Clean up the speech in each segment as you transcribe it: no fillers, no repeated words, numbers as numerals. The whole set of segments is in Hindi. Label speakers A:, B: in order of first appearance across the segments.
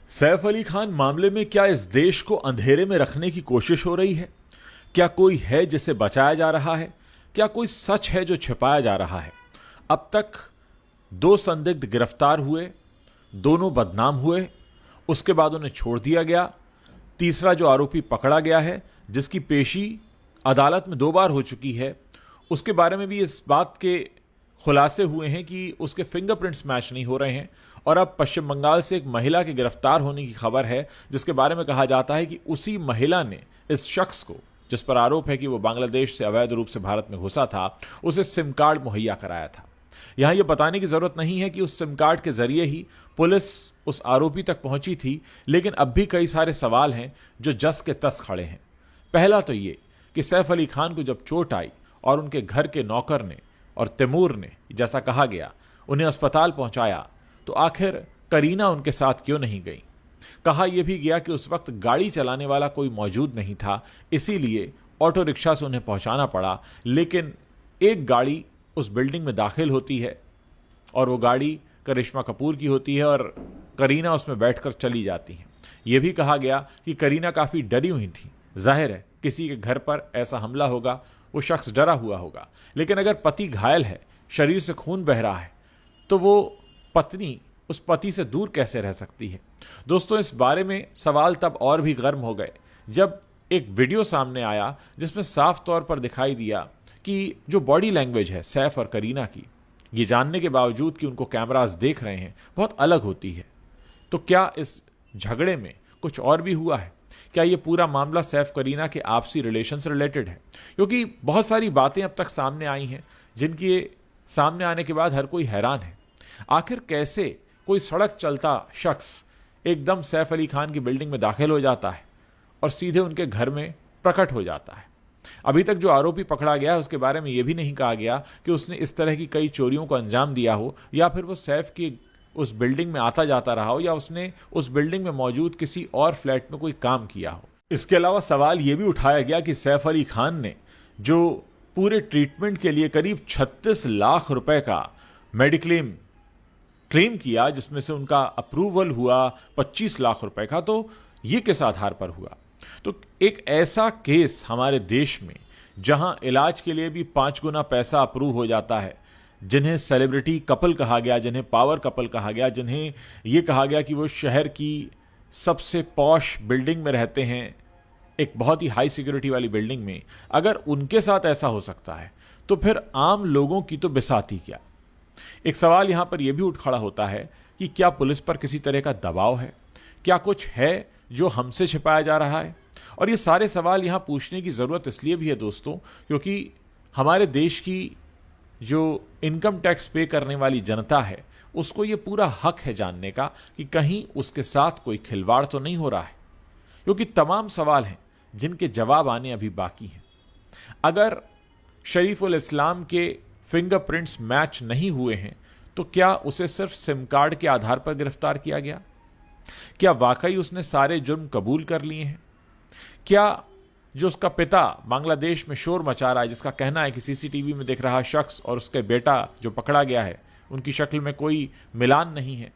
A: सैफ अली खान मामले में क्या इस देश को अंधेरे में रखने की कोशिश हो रही है? क्या कोई है जिसे बचाया जा रहा है? क्या कोई सच है जो छिपाया जा रहा है? अब तक दो संदिग्ध गिरफ्तार हुए, दोनों बदनाम हुए, उसके बाद उन्हें छोड़ दिया गया। तीसरा जो आरोपी पकड़ा गया है, जिसकी पेशी अदालत में 2 बार हो चुकी है, उसके बारे में भी इस बात के खुलासे हुए हैं कि उसके फिंगरप्रिंट्स मैच नहीं हो रहे हैं। और अब पश्चिम बंगाल से एक महिला के गिरफ्तार होने की खबर है, जिसके बारे में कहा जाता है कि उसी महिला ने इस शख्स को, जिस पर आरोप है कि वो बांग्लादेश से अवैध रूप से भारत में घुसा था, उसे सिम कार्ड मुहैया कराया था। यहां यह बताने की जरूरत नहीं है कि उस सिम कार्ड के जरिए ही पुलिस उस आरोपी तक पहुंची थी, लेकिन अब भी कई सारे सवाल हैं जो जस के तस खड़े हैं। पहला तो ये कि सैफ अली खान को जब चोट आई और उनके घर के नौकर ने और तैमूर ने, जैसा कहा गया, उन्हें अस्पताल पहुंचाया, तो आखिर करीना उनके साथ क्यों नहीं गई? कहा यह भी गया कि उस वक्त गाड़ी चलाने वाला कोई मौजूद नहीं था, इसीलिए ऑटो रिक्शा से उन्हें पहुंचाना पड़ा। लेकिन एक गाड़ी उस बिल्डिंग में दाखिल होती है और वो गाड़ी करिश्मा कपूर की होती है और करीना उसमें बैठकर चली जाती हैं। यह भी कहा गया कि करीना काफ़ी डरी हुई थी। जाहिर है किसी के घर पर ऐसा हमला होगा, वो शख्स डरा हुआ होगा। लेकिन अगर पति घायल है, शरीर से खून बह रहा है, तो वो पत्नी उस पति से दूर कैसे रह सकती है? दोस्तों, इस बारे में सवाल तब और भी गर्म हो गए जब एक वीडियो सामने आया जिसमें साफ तौर पर दिखाई दिया कि जो बॉडी लैंग्वेज है सैफ और करीना की, ये जानने के बावजूद कि उनको कैमरास देख रहे हैं, बहुत अलग होती है। तो क्या इस झगड़े में कुछ और भी हुआ है? क्या ये पूरा मामला सैफ करीना के आपसी रिलेशन से रिलेटेड है? क्योंकि बहुत सारी बातें अब तक सामने आई हैं जिनके सामने आने के बाद हर कोई हैरान है। आखिर कैसे कोई सड़क चलता शख्स एकदम सैफ अली खान की बिल्डिंग में दाखिल हो जाता है और सीधे उनके घर में प्रकट हो जाता है? अभी तक जो आरोपी पकड़ा गया है उसके बारे में यह भी नहीं कहा गया कि उसने इस तरह की कई चोरियों को अंजाम दिया हो, या फिर वो सैफ की उस बिल्डिंग में आता जाता रहा हो, या उसने उस बिल्डिंग में मौजूद किसी और फ्लैट में कोई काम किया हो। इसके अलावा सवाल यह भी उठाया गया कि सैफ अली खान ने जो पूरे ट्रीटमेंट के लिए करीब 36 लाख रुपए का मेडिक्लेम क्लेम किया, जिसमें से उनका अप्रूवल हुआ 25 लाख रुपए का, तो ये किस आधार पर हुआ? तो एक ऐसा केस हमारे देश में जहां इलाज के लिए भी 5 गुना पैसा अप्रूव हो जाता है, जिन्हें सेलिब्रिटी कपल कहा गया, जिन्हें पावर कपल कहा गया, जिन्हें यह कहा गया कि वो शहर की सबसे पॉश बिल्डिंग में रहते हैं, एक बहुत ही हाई सिक्योरिटी वाली बिल्डिंग में, अगर उनके साथ ऐसा हो सकता है तो फिर आम लोगों की तो बिसाती क्या? एक सवाल यहां पर यह भी उठ खड़ा होता है कि क्या पुलिस पर किसी तरह का दबाव है? क्या कुछ है जो हमसे छिपाया जा रहा है? और ये सारे सवाल यहां पूछने की जरूरत इसलिए भी है दोस्तों, क्योंकि हमारे देश की जो इनकम टैक्स पे करने वाली जनता है, उसको ये पूरा हक है जानने का कि कहीं उसके साथ कोई खिलवाड़ तो नहीं हो रहा है। क्योंकि तमाम सवाल हैं जिनके जवाब आने अभी बाकी हैं। अगर शरीफुल इस्लाम के फिंगरप्रिंट्स मैच नहीं हुए हैं, तो क्या उसे सिर्फ सिम कार्ड के आधार पर गिरफ्तार किया गया? क्या वाकई उसने सारे जुर्म कबूल कर लिए हैं? क्या जो उसका पिता बांग्लादेश में शोर मचा रहा है, जिसका कहना है कि सीसीटीवी में दिख रहा शख्स और उसके बेटा जो पकड़ा गया है, उनकी शक्ल में कोई मिलान नहीं है,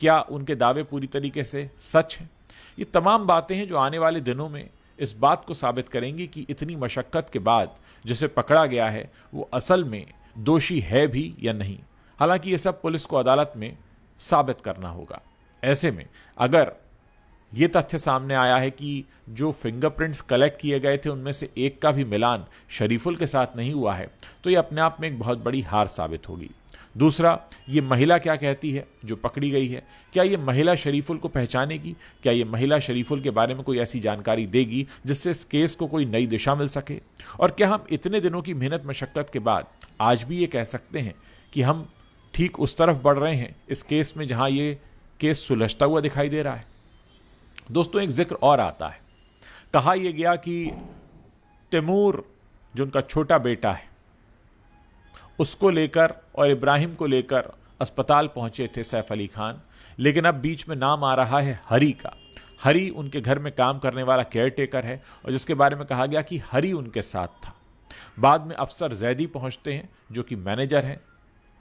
A: क्या उनके दावे पूरी तरीके से सच हैं? ये तमाम बातें हैं जो आने वाले दिनों में इस बात को साबित करेंगी कि इतनी मशक्कत के बाद जिसे पकड़ा गया है वो असल में दोषी है भी या नहीं। हालांकि ये सब पुलिस को अदालत में साबित करना होगा। ऐसे में अगर ये तथ्य सामने आया है कि जो फिंगरप्रिंट्स कलेक्ट किए गए थे उनमें से एक का भी मिलान शरीफुल के साथ नहीं हुआ है, तो ये अपने आप में एक बहुत बड़ी हार साबित होगी। दूसरा, ये महिला क्या कहती है जो पकड़ी गई है? क्या ये महिला शरीफुल को पहचानेगी? क्या ये महिला शरीफुल के बारे में कोई ऐसी जानकारी देगी जिससे इस केस को कोई नई दिशा मिल सके? और क्या हम इतने दिनों की मेहनत मशक्कत के बाद आज भी ये कह सकते हैं कि हम ठीक उस तरफ बढ़ रहे हैं इस केस में जहां ये केस सुलझता हुआ दिखाई दे रहा है? दोस्तों, एक जिक्र और आता है। कहा यह गया कि तैमूर जो उनका छोटा बेटा है, उसको लेकर और इब्राहिम को लेकर अस्पताल पहुंचे थे सैफ अली खान, लेकिन अब बीच में नाम आ रहा है हरी का। हरी उनके घर में काम करने वाला केयरटेकर है और जिसके बारे में कहा गया कि हरी उनके साथ था। बाद में अफसर जैदी पहुंचते हैं जो कि मैनेजर हैं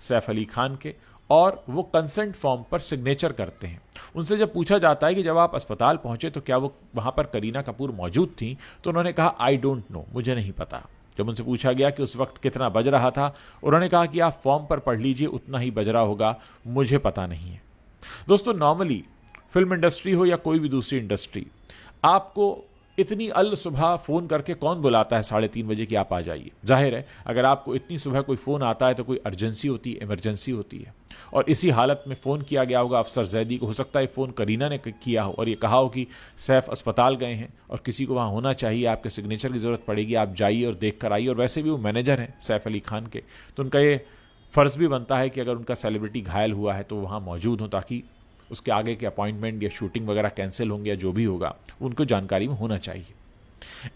A: सैफ अली खान के, और वो कंसेंट फॉर्म पर सिग्नेचर करते हैं। उनसे जब पूछा जाता है कि जब आप अस्पताल पहुंचे तो क्या वो वहां पर करीना कपूर मौजूद थी, तो उन्होंने कहा आई डोंट नो, मुझे नहीं पता। जब उनसे पूछा गया कि उस वक्त कितना बज रहा था, उन्होंने कहा कि आप फॉर्म पर पढ़ लीजिए, उतना ही बज रहा होगा, मुझे पता नहीं है। दोस्तों, नॉर्मली फिल्म इंडस्ट्री हो या कोई भी दूसरी इंडस्ट्री, आपको इतनी अल सुबह फ़ोन करके कौन बुलाता है 3:30 बजे कि आप आ जाइए। जाहिर है, अगर आपको इतनी सुबह कोई फ़ोन आता है तो कोई अर्जेंसी होती है, इमरजेंसी होती है, और इसी हालत में फ़ोन किया गया होगा अफसर जैदी को। हो सकता है फ़ोन करीना ने किया हो और ये कहा हो कि सैफ अस्पताल गए हैं और किसी को वहाँ होना चाहिए, आपके सिग्नेचर की ज़रूरत पड़ेगी, आप जाइए और देख कर आइए। और वैसे भी वो मैनेजर हैं सैफ अली खान के, तो उनका ये फ़र्ज़ भी बनता है कि अगर उनका सेलिब्रिटी घायल हुआ है तो वहाँ मौजूद हों, ताकि उसके आगे के अपॉइंटमेंट या शूटिंग वगैरह कैंसिल होंगे या जो भी होगा, उनको जानकारी में होना चाहिए।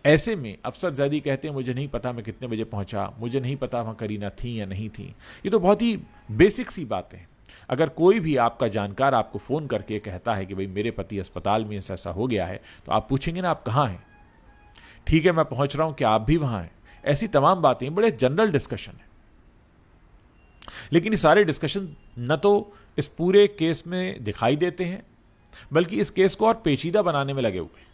A: ऐसे में अफसर जैदी कहते हैं मुझे नहीं पता मैं कितने बजे पहुंचा, मुझे नहीं पता वहां करीना थी या नहीं थी। ये तो बहुत ही बेसिक सी बात है। अगर कोई भी आपका जानकार आपको फ़ोन करके कहता है कि भाई मेरे पति अस्पताल में ऐसा हो गया है, तो आप पूछेंगे ना आप कहाँ हैं, ठीक है मैं पहुंच रहा हूं, क्या आप भी वहां हैं। ऐसी तमाम बातें बड़े जनरल डिस्कशन है। लेकिन ये सारे डिस्कशन न तो इस पूरे केस में दिखाई देते हैं, बल्कि इस केस को और पेचीदा बनाने में लगे हुए हैं।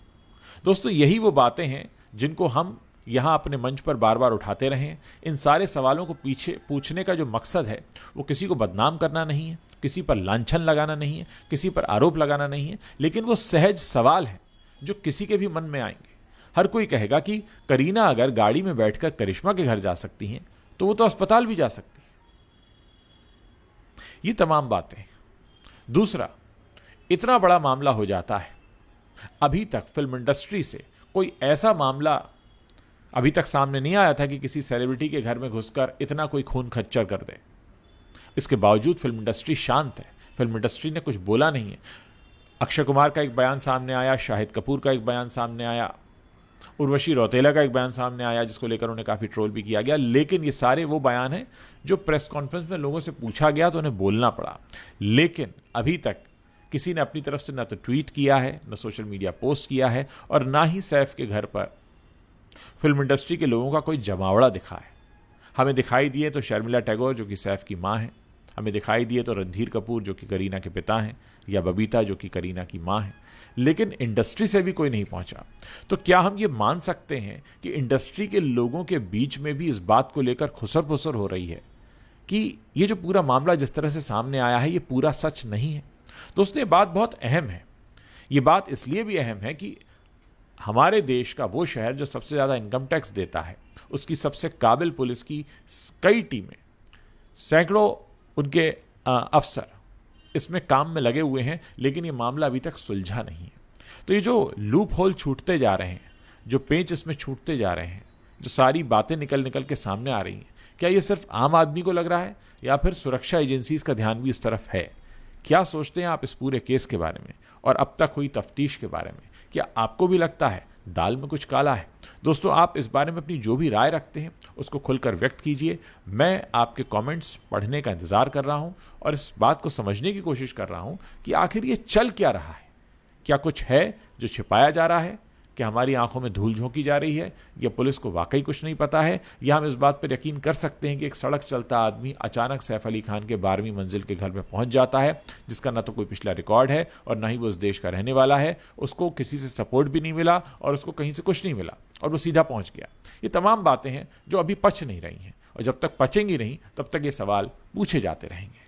A: दोस्तों, यही वो बातें हैं जिनको हम यहाँ अपने मंच पर बार बार उठाते रहे हैं। इन सारे सवालों को पीछे पूछने का जो मकसद है वो किसी को बदनाम करना नहीं है, किसी पर लांछन लगाना नहीं है, किसी पर आरोप लगाना नहीं है, लेकिन वो सहज सवाल है जो किसी के भी मन में आएंगे। हर कोई कहेगा कि करीना अगर गाड़ी में बैठकर करिश्मा के घर जा सकती हैं तो वो तो अस्पताल भी जा सकती है। ये तमाम बातें। दूसरा, इतना बड़ा मामला हो जाता है, अभी तक फिल्म इंडस्ट्री से कोई ऐसा मामला अभी तक सामने नहीं आया था कि किसी सेलिब्रिटी के घर में घुसकर इतना कोई खून खच्चर कर दे। इसके बावजूद फिल्म इंडस्ट्री शांत है, फिल्म इंडस्ट्री ने कुछ बोला नहीं है। अक्षय कुमार का एक बयान सामने आया, शाहिद कपूर का एक बयान सामने आया, उर्वशी रौतेला का एक बयान सामने आया जिसको लेकर उन्हें काफ़ी ट्रोल भी किया गया। लेकिन ये सारे वो बयान हैं जो प्रेस कॉन्फ्रेंस में लोगों से पूछा गया तो उन्हें बोलना पड़ा। लेकिन अभी तक किसी ने अपनी तरफ से ना तो ट्वीट किया है, ना सोशल मीडिया पोस्ट किया है, और ना ही सैफ के घर पर फिल्म इंडस्ट्री के लोगों का कोई जमावड़ा दिखा है। हमें दिखाई दिए तो शर्मिला टैगोर जो कि सैफ की माँ हैं, हमें दिखाई दिए तो रणधीर कपूर जो कि करीना के पिता हैं, या बबीता जो कि करीना की माँ हैं, लेकिन इंडस्ट्री से भी कोई नहीं पहुंचा। तो क्या हम ये मान सकते हैं कि इंडस्ट्री के लोगों के बीच में भी इस बात को लेकर खुसर फुसर हो रही है कि ये जो पूरा मामला जिस तरह से सामने आया है ये पूरा सच नहीं है? दोस्तों, ये बात बहुत अहम है। ये बात इसलिए भी अहम है कि हमारे देश का वो शहर जो सबसे ज़्यादा इनकम टैक्स देता है, उसकी सबसे काबिल पुलिस की कई टीमें, सैकड़ों उनके अफसर इसमें काम में लगे हुए हैं, लेकिन ये मामला अभी तक सुलझा नहीं है। तो ये जो लूप होल छूटते जा रहे हैं, जो पेंच इसमें छूटते जा रहे हैं, जो सारी बातें निकल निकल के सामने आ रही हैं, क्या ये सिर्फ आम आदमी को लग रहा है या फिर सुरक्षा एजेंसीज का ध्यान भी इस तरफ है? क्या सोचते हैं आप इस पूरे केस के बारे में और अब तक हुई तफ्तीश के बारे में? क्या आपको भी लगता है दाल में कुछ काला है? दोस्तों, आप इस बारे में अपनी जो भी राय रखते हैं उसको खुलकर व्यक्त कीजिए। मैं आपके कमेंट्स पढ़ने का इंतज़ार कर रहा हूं और इस बात को समझने की कोशिश कर रहा हूं कि आखिर ये चल क्या रहा है। क्या कुछ है जो छिपाया जा रहा है? क्या हमारी आंखों में धूल झोंकी जा रही है? या पुलिस को वाकई कुछ नहीं पता है? या हम इस बात पर यकीन कर सकते हैं कि एक सड़क चलता आदमी अचानक सैफ अली खान के 12वीं मंजिल के घर में पहुंच जाता है, जिसका ना तो कोई पिछला रिकॉर्ड है और ना ही वो उस देश का रहने वाला है, उसको किसी से सपोर्ट भी नहीं मिला और उसको कहीं से कुछ नहीं मिला और वो सीधा पहुंच गया? ये तमाम बातें हैं जो अभी पच नहीं रही हैं, और जब तक पचेंगी नहीं तब तक ये सवाल पूछे जाते रहेंगे।